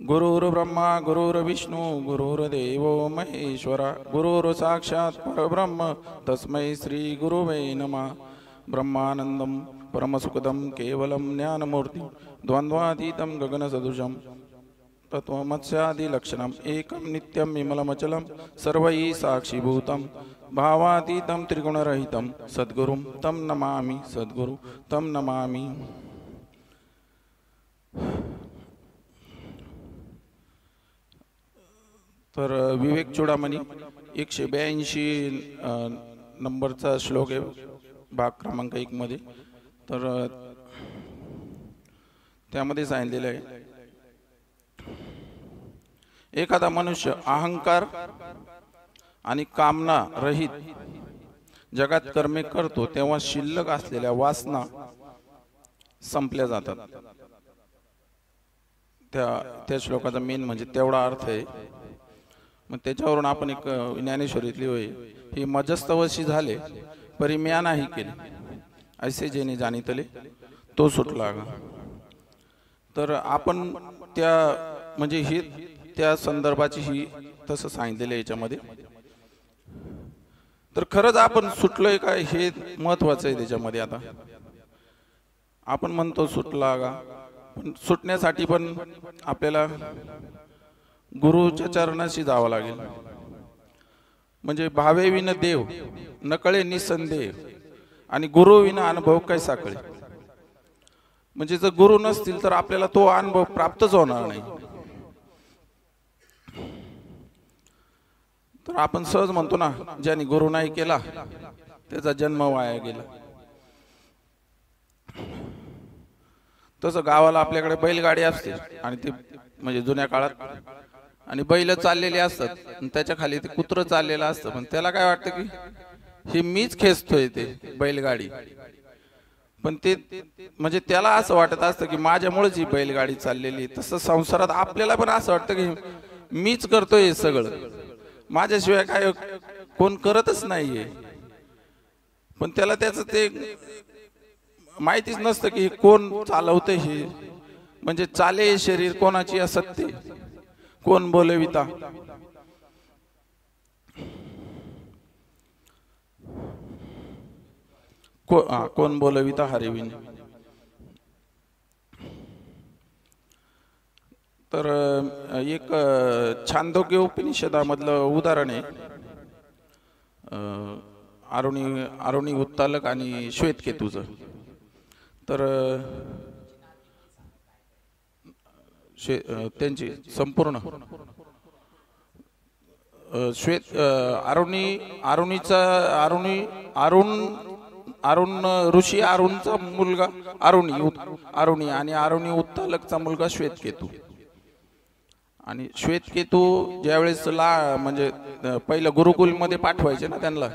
गुरुर्ब्रह्मा गुरुर्विष्णू गुरुर्देव महेश्वरा गुरुर् साक्षात् परब्रह्म तस्मै श्री गुरुवे नमः। ब्रह्मानंदं परमसुखदं केवलं ज्ञानमूर्ति द्वन्द्वातीतं गगनसदृशं तत्त्वमस्यादिलक्षणम् एकं नित्यं विमलमचलं सर्वैः साक्षीभूतं भावातीतं त्रिगुणरहितं सद्गुरुं तं नमामि सद्गुरु तं नमामि। तर विवेक चूडामणी 182 नंबरचा श्लोक आहे भाग क्रमांक 1 मध्ये। तर त्यामध्ये सांगितलेलं आहे, एखादा मनुष्य अहंकार आणि कामना रहित जगात कर्मे करतो तेव्हा शिल्लक असलेल्या वासना संपल्या जातात। त्या श्लोकाचा मेन म्हणजे तेवढा अर्थ आहे। मग त्याच्यावरून आपण एक ज्ञानेश्वरीतली होय, ही मजस्तवशी झाले परी म्या नाही केले ऐसे जेणे जाणितले तो सुटला। तर आपण त्या म्हणजे ही त्या संदर्भाची ही तसं सांगितलेलं आहे याच्यामध्ये। तर खरंच आपण सुटलोय काय हे महत्वाचं आहे त्याच्यामध्ये। आता आपण म्हणतो सुटला का, पण सुटण्यासाठी पण आपल्याला गुरुच्या चरणाशी जावं लागेल। म्हणजे भावे विन देव नकळे निसंदेह आणि गुरु विना अनुभव काय साकळे। म्हणजे जर गुरु नसतील तर आपल्याला तो अनुभव प्राप्तच होणार नाही। तर आपण सहज म्हणतो ना, ज्याने गुरु नाही केला त्याचा जन्म वाया गेला। तसं गावाला आपल्याकडे बैलगाडी असते आणि ती म्हणजे जुन्या काळात, आणि बैल चाललेले असतात आणि त्याच्या खाली ते कुत्र चाललेलं असतं, पण त्याला काय वाटतं की हे मीच खेचतोय ते बैलगाडी। पण ते म्हणजे त्याला असं वाटत असतं की माझ्यामुळेच ही बैलगाडी चाललेली। तसं संसारात आपल्याला पण असं वाटतं की मीच करतोय हे सगळं, माझ्याशिवाय काय कोण करतच नाहीये। पण त्याला त्याचं ते माहितीच नसतं की कोण चालवतंय हे, म्हणजे चाले शरीर कोणाची असत्य कोण बोलविता। कोण बोलविता हरिविन। तर एक छांदोग्य उपनिषदामधलं उदाहरण आहे, आरुणी उत्तालक आणि श्वेतकेतूचं। तर त्यांची संपूर्ण अरुण ऋषी अरुणचा मुलगा अरुणी आणि अरुणी उत्तालकचा मुलगा श्वेतकेतू। आणि श्वेतकेतू ज्यावेळेस म्हणजे पहिलं गुरुकुल मध्ये पाठवायचे ना त्यांना,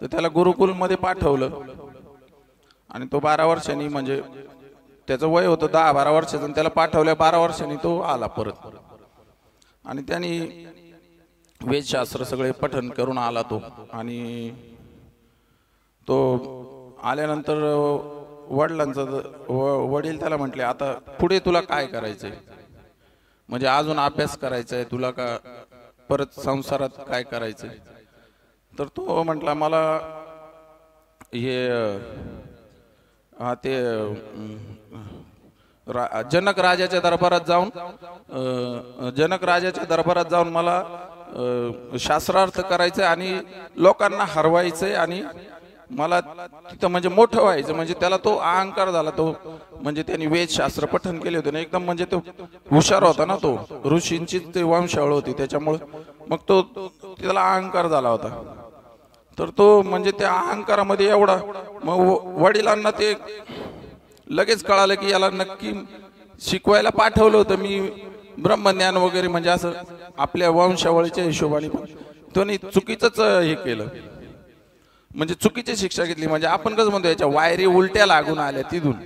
तर त्याला गुरुकुल मध्ये पाठवलं आणि तो 12 वर्षांनी, म्हणजे त्याचं वय होतं 10-12 वर्षाचं, आणि त्याला पाठवल्या 12 वर्षांनी तो आला परत। आणि त्यांनी वेदशास्त्र सगळे पठन करून आला तो। आणि तो आल्यानंतर वडील त्याला म्हटले, आता पुढे तुला काय करायचंय, म्हणजे अजून अभ्यास करायचाय तुला का परत संसारात काय करायचंय। तर तो म्हटला मला हे ते जनक राजाच्या दरबारात जाऊन मला शास्त्रार्थ करायचंय आणि लोकांना हरवायचंय आणि मला तिथं म्हणजे मोठं व्हायचं। म्हणजे त्याला तो अहंकार झाला, तो म्हणजे त्यांनी वेदशास्त्र पठन केले होते ना एकदम, म्हणजे तो हुशार होता ना, तो ऋषींची ते वंशावळ होती त्याच्यामुळे मग तो त्याला अहंकार झाला होता। तर तो म्हणजे त्या अहंकारामध्ये एवढा, मग वडिलांना ते लगेच कळालं की याला नक्की शिकवायला पाठवलं होतं मी ब्रह्मज्ञान वगैरे, म्हणजे असं आपल्या वंशावळीच्या हिशोबाने तो चुकीचंच हे केलं, म्हणजे चुकीची शिक्षा घेतली। म्हणजे आपण कसं म्हणतो याच्या वायरी उलट्या लागून आल्या तिथून,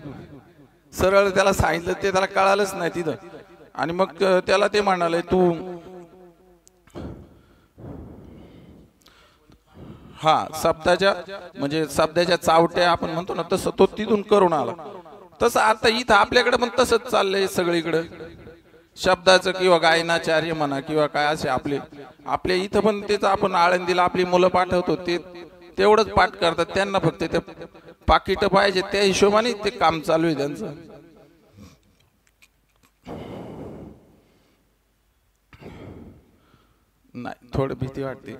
सरळ त्याला सांगितलं ते त्याला कळालंच नाही तिथं। आणि मग त्याला ते म्हणाले तू शब्दाच्या चावट्या आपण म्हणतो ना, तसं तो तिथून करून आला। तसं आता इथं आपल्याकडे पण तसंच चाललंय सगळीकडे शब्दाचं किंवा गायनाचार्य म्हणा किंवा काय असे आपले आपल्या इथं पण तेच आपण आळंदीला आपली मुलं पाठवतो ते तेवढंच पाठ करतात. त्यांना फक्त ते पाकिट पाहिजे त्या हिशोबाने ते काम चालू आहे त्यांचं. नाही थोडी भीती वाटते.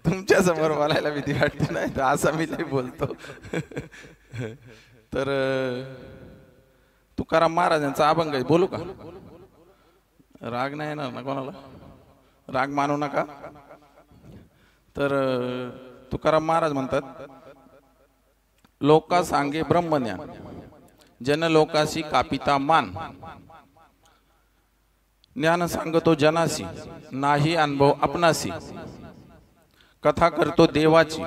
तुमच्या समोर बोलायला भीती वाटते नाही तर असं मी लई बोलतो. तर तुकाराम महाराजांचा अभंग आहे, बोलू का? राग नाही येणार ना कोणाला? राग मानू नका. तर तुकाराम महाराज म्हणतात, लोका सांगे ब्रह्मज्ञान जन लोकाशी कापिता मान, ज्ञान सांगतो जनासी नाही अनुभव आपणासी, कथा करतो देवाची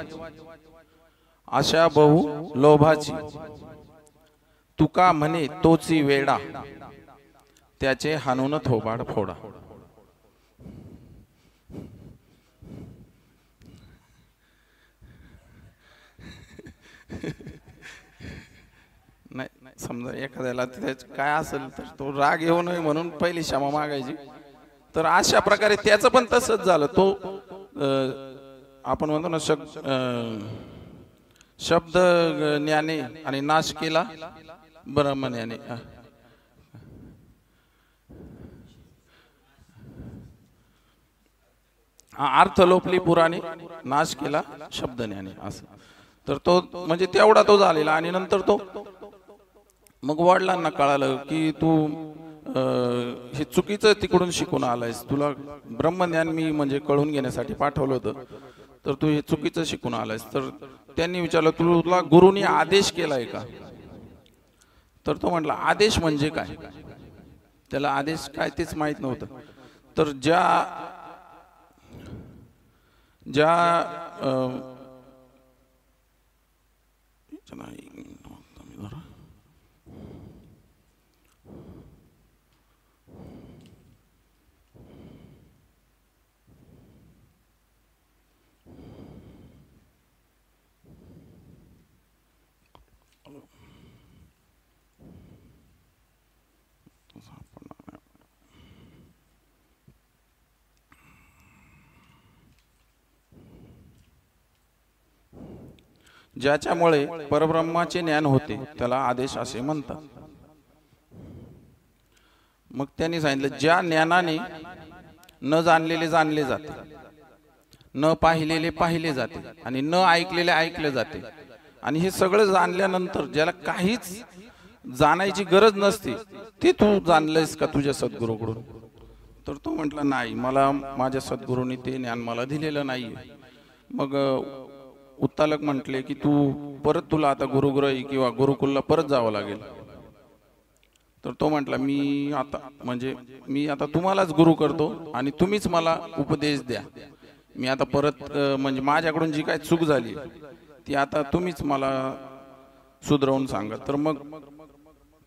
आशा बहु लोभाची, तुका म्हणे तोची वेडा त्याचे हाणून थोबाड फोडा. नाही समजा एखाद्याला काय असेल तर तो राग येऊ नये म्हणून पहिली क्षमा मागायची. तर अशा प्रकारे त्याचं पण तसंच झालं. तो आपण म्हणतो ना शब्द ज्ञाने आणि नाश केला ब्रह्मज्ञाने. अर्थ लोपली पुराणे नाश केला शब्द ज्ञाने असं. तर तो म्हणजे तेवढा तो झालेला. आणि नंतर तो मग वडिलांना कळालं की तू हे चुकीचं तिकडून शिकून आलायस, तुला ब्रह्मज्ञान मी म्हणजे कळून घेण्यासाठी पाठवलं होतं तर तू हे चुकीचं शिकून आलायस. तर त्यांनी विचारलं तुला गुरुनी आदेश केलाय का? तर तो म्हटला आदेश म्हणजे काय? त्याला आदेश काय तेच माहित नव्हतं. तर ज्या ज्याच्यामुळे परब्रह्माचे ज्ञान होते त्याला आदेश असे म्हणतात. मग त्यांनी सांगितलं ज्या ज्ञानाने न जाणलेले जाणले जाते, न पाहिलेले पाहिले जाते आणि न ऐकलेले ऐकले जाते, आणि हे सगळं जाणल्यानंतर ज्याला काहीच जाणायची गरज नसते ते तू जाणलंयस का तुझ्या सद्गुरूकडून? तर तो म्हटला नाही, मला माझ्या सद्गुरूंनी ते ज्ञान मला दिलेलं नाहीये. मग उत्तालक म्हटले की तू परत तुला आता गुरुग्रही किंवा गुरुकुलला परत जावं लागेल. तर तो म्हटला मी आता तुम्हालाच गुरु करतो आणि तुम्हीच मला उपदेश द्या. मी आता परत म्हणजे माझ्याकडून जी काय चूक झाली ती आता तुम्हीच मला सुधरवून सांगा. तर मग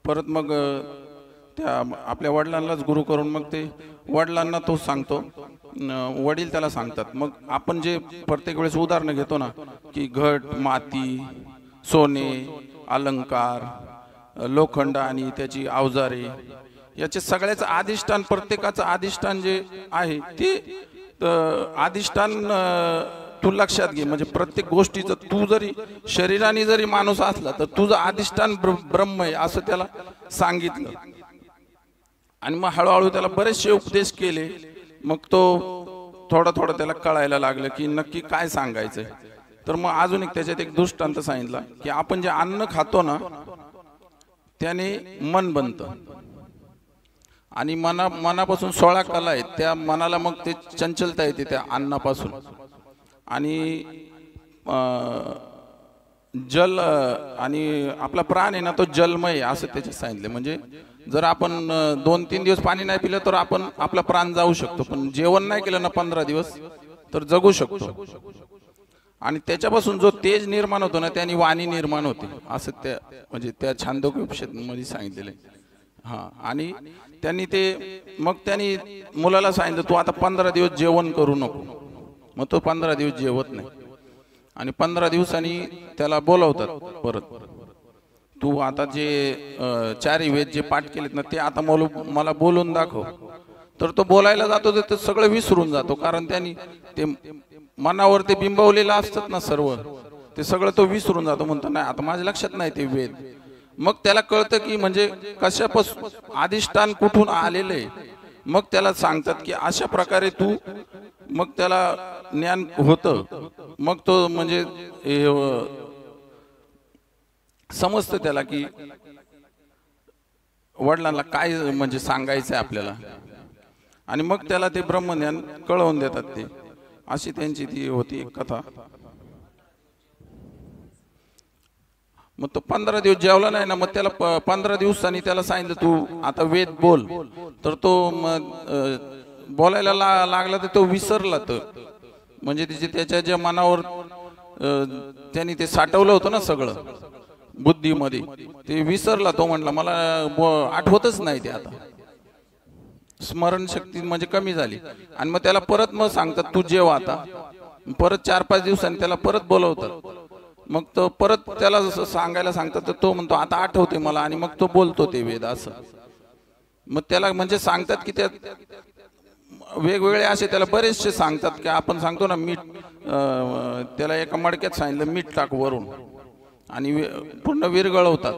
परत मग त्या आपल्या वडिलांनाच गुरु करून मग ते वडिलांना तो सांगतो, वडील त्याला सांगतात. मग आपण जे प्रत्येक वेळेस उदाहरणं घेतो ना की घट माती सोने अलंकार लोखंड आणि त्याची अवजारे याचे सगळ्याचं अधिष्ठान प्रत्येकाचं अधिष्ठान जे आहे ते अधिष्ठान तू लक्षात घे. म्हणजे प्रत्येक गोष्टीचं तू जरी शरीराने जरी माणूस असला तर तुझं अधिष्ठान ब्रह्म आहे असं त्याला सांगितलं. आणि मग हळूहळू त्याला बरेचसे उपदेश केले. मग तो थोडा त्याला कळायला लागलं की नक्की काय सांगायचंय. तर मग अजून एक त्याच्यात एक दृष्टांत सांगितला की आपण जे अन्न खातो ना त्याने मन बनतं आणि मनापासून 16 कला आहेत. त्या मनाला मग ते चंचलता येते त्या अन्नापासून. आणि जल आणि आपला प्राण आहे ना तो जलमय असं त्याच्यात सांगितलं. म्हणजे जर आपण 2-3 दिवस पाणी नाही पिलं तर आपण आपला प्राण जाऊ शकतो, पण जेवण नाही केलं ना 15 दिवस तर जगू शकतो. आणि त्याच्यापासून जो तेज निर्माण होतो ना त्याने वाणी निर्माण होते असं त्या म्हणजे त्या छांदोग्योपनिषदमध्ये सांगितलेलं आहे. हा, आणि त्यांनी मुलाला सांगितलं तू आता 15 दिवस जेवण करू नको. मग तो 15 दिवस जेवत नाही आणि 15 दिवसांनी त्याला बोलवतात परत. तू आता जे चारी वेद जे पाठ केलेत ना ते आता मला बोलून दाखव. तर तो बोलायला जातो तर ते सगळं विसरून जातो, कारण त्यांनी ते मनावर ते बिंबवलेलं असतात ना सर्व, ते सगळं तो विसरून जातो. म्हणतो नाही आता माझ्या लक्षात नाही ते वेद. मग त्याला कळतं की म्हणजे कशापासून अधिष्ठान कुठून आलेलं आहे. मग त्याला सांगतात की अशा प्रकारे तू, मग त्याला ज्ञान होतं. मग तो म्हणजे समजतं त्याला की वडिलांना काय म्हणजे सांगायचं आहे आपल्याला, आणि मग त्याला ते ब्रह्मज्ञान कळवून देतात. ते अशी त्यांची ती होती एक कथा. मग तो 15 दिवस जेवला नाही ना, मग त्याला 15 दिवसांनी त्याला सांगितलं तू आता वेद बोल. तर तो बोलायला लागला तर तो विसरला. तर म्हणजे त्याच्या ज्या मनावर त्यांनी ते साठवलं होतं ना सगळं बुद्धीमध्ये, ते विसरला. तो म्हटला मला आठवतच नाही ते, आता स्मरणशक्ती म्हणजे कमी झाली. आणि मग त्याला परत मग सांगतात तू जेव आता. परत 4-5 दिवसांनी त्याला परत बोलवतात. मग तो परत त्याला सांगायला सांगतात, तर तो म्हणतो आता आठवते मला, आणि मग तो बोलतो ते वेद असं. मग त्याला म्हणजे सांगतात की त्या वेगवेगळे असे त्याला बरेचसे सांगतात की आपण सांगतो ना मीठ, त्याला एका मडक्यात सांगितलं मीठ टाक वरून, आणि पूर्ण विरघळवतात.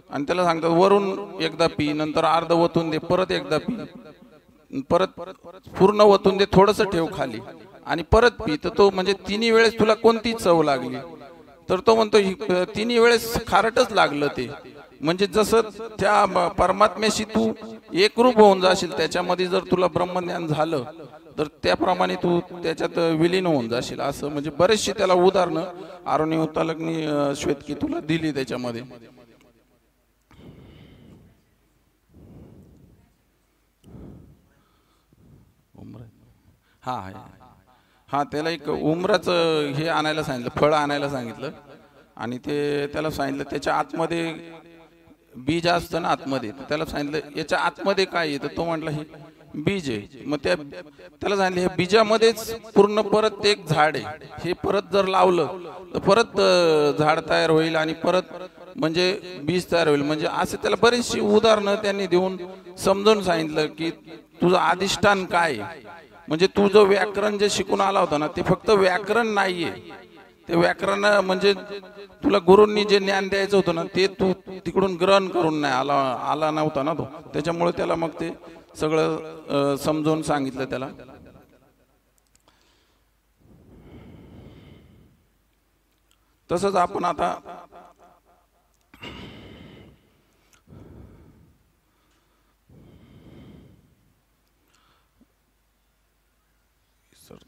आणि त्याला सांगतात वरून एकदा पी, नंतर अर्ध वतून दे, परत एकदा पी, परत पूर्ण वतून दे, थोडंसं ठेव खाली, आणि परत पी. तर तो म्हणजे 3 वेळेस तुला कोणती चव लागली. तर तो म्हणतो 3 वेळेस खारटच लागलं ते. म्हणजे जसं त्या परमात्म्याशी तू एकरूप होऊन जाशील, त्याच्यामध्ये जर तुला ब्रह्मज्ञान झालं तर त्याप्रमाणे तू त्याच्यात विलीन होऊन जाशील. असं म्हणजे बरेचशी त्याला उदाहरणं आरोग्यतालकनी श्वेतकेतूला दिली त्याच्यामध्ये. हा हा, त्याला एक उमराचं हे आणायला सांगितलं, फळ आणायला सांगितलं. आणि ते त्याला सांगितलं त्याच्या आतमध्ये बीज असतं ना आतमध्ये. तर त्याला सांगितलं याच्या आतमध्ये काय आहे. तर तो म्हटला हे बीज आहे. मग त्याला सांगितलं हे बीजामध्येच पूर्ण परत एक झाड आहे, हे परत जर लावलं तर परत झाड तयार होईल, आणि परत म्हणजे बीज तयार होईल. म्हणजे असे त्याला बरीचशी उदाहरणं त्यांनी देऊन समजावून सांगितलं की तुझं अधिष्ठान काय आहे. म्हणजे तू जो व्याकरण जे शिकून आला होता ना, ते फक्त व्याकरण नाहीये. ते व्याकरण म्हणजे तुला गुरूंनी जे ज्ञान द्यायचं होतं ना, ते तू तिकडून ग्रहण करून नाही आला नव्हता ना तो. त्याच्यामुळे त्याला मग ते सगळं समजावून सांगितलं त्याला. तसंच आपण आता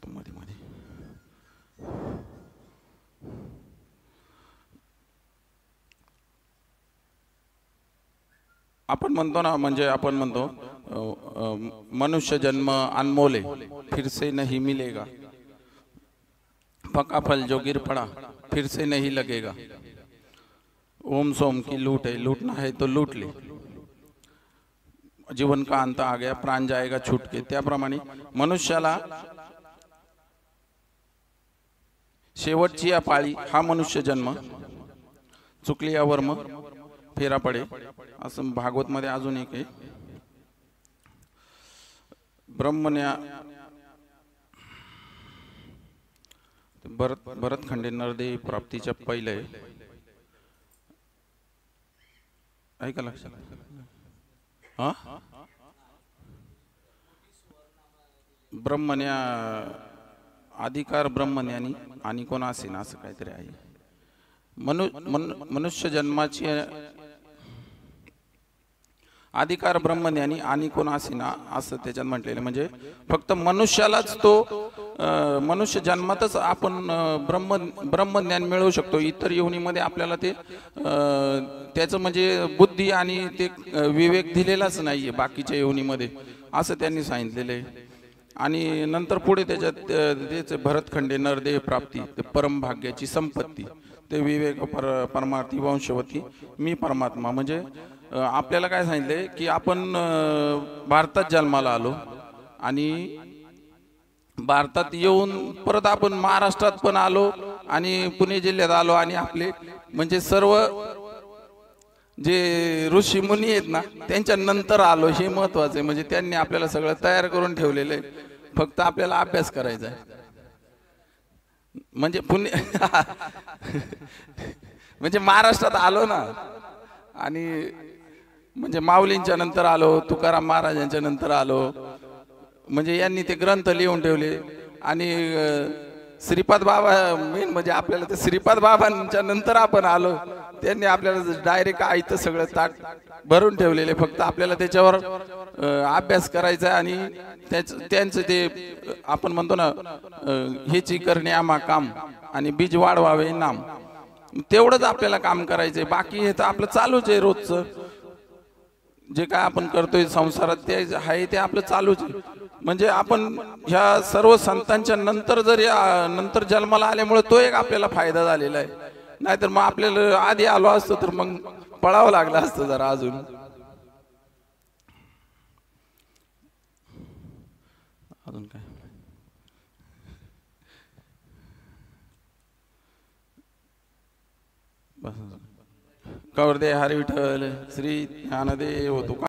मध्ये आपण म्हणतो ना, म्हणजे आपण म्हणतो मनुष्य जन्म अनमोल है, फिर से नहीं मिलेगा. पका फल जो गिर पड़ा फिर से नहीं लगेगा. ओम सोम की लूट है, लूटना है तो लूट ले. जीवन का अंत आ गया, प्राण जाएगा छूट के. त्याप्रमाणे मनुष्याला शेवटची या पाळी हा मनुष्य जन्म, चुकली या वर्म फेरा पडे. असं भागवत मध्ये अजून एक आहे. ब्रह्मण्या भरतखंडे नरदेव प्राप्तीच्या पहिले ऐका लक्षात. हा, ब्रह्मण्या अधिकार ब्रह्मज्ञानी आणि कोण असे ना, असं काहीतरी आहे. मनुष्य जन्माची अधिकार ब्रह्मज्ञानी आणि कोण असे ना, असं त्याच्यात म्हटलेलं. म्हणजे फक्त मनुष्यालाच तो मनुष्य जन्मातच आपण ब्रह्मज्ञान मिळवू शकतो. इतर योनीमध्ये आपल्याला ते त्याचं म्हणजे बुद्धी आणि ते विवेक दिलेलाच नाहीये बाकीच्या योनीमध्ये, असं त्यांनी सांगितलेलं आहे. आणि नंतर पुढे त्याच्यात त्याचे भरतखंडे नरदेह प्राप्ती, ते परमभाग्याची संपत्ती, ते विवेक परमार्थी वंशवती मी परमात्मा. म्हणजे आपल्याला काय सांगितले की आपण भारतात जन्माला आलो, आणि भारतात येऊन परत आपण महाराष्ट्रात पण आलो, आणि पुणे जिल्ह्यात आलो, आणि आपले म्हणजे सर्व जे ऋषी मुनी आहेत ना त्यांच्या नंतर आलो, हे महत्वाचं आहे. म्हणजे त्यांनी आपल्याला सगळं तयार करून ठेवलेलं आहे, फक्त आपल्याला अभ्यास करायचा आहे. म्हणजे पुणे म्हणजे महाराष्ट्रात आलो ना, आणि म्हणजे माऊलींच्या नंतर आलो, तुकाराम महाराजांच्या नंतर आलो. म्हणजे यांनी ते ग्रंथ लिहून ठेवले. आणि श्रीपाद बाबा मेन म्हणजे आपल्याला ते श्रीपाद बाबांच्या नंतर आपण आलो. त्यांनी आपल्याला डायरेक्ट आयतं सगळं ताट भरून ठेवलेले, फक्त आपल्याला त्याच्यावर अभ्यास करायचा आहे. आणि त्यांचं ते आपण म्हणतो ना, हेची करणे आम्हा काम आणि बीज वाढवावे नाम, तेवढंच आपल्याला काम करायचंय. बाकी हे तर आपलं चालूच आहे, रोजचं जे काय आपण करतोय संसारात ते आहे ते आपलं चालूच आहे. म्हणजे आपण ह्या सर्व संतांच्या नंतर जर या नंतर जन्माला आल्यामुळे तो एक आपल्याला फायदा झालेला आहे. नाहीतर मग आपल्याला आधी आलो असतो तर मग पळावं लागलं असतं जरा अजून. अजून काय कवर दे हरी विठ्ठल श्री ज्ञानदेव तुका